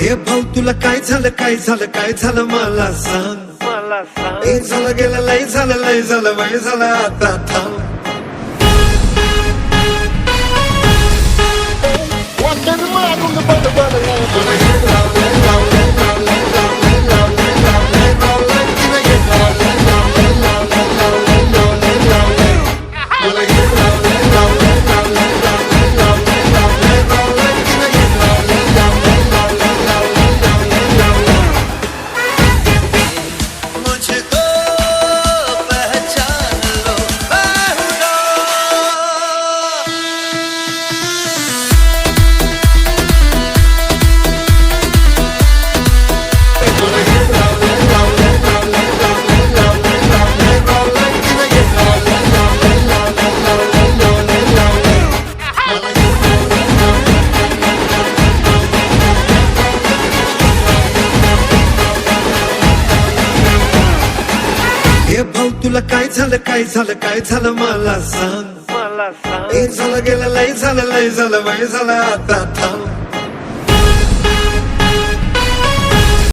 हे भाऊ तुला काय झालं काय झालं काय झालं मला सांग. हे झालं गेलं लय झालं वय झालं आता थांब. हे भाऊ तुला काय झालं काय झालं मला सांग. हे झालं गेलं लय झालं वय झालं आता थांब.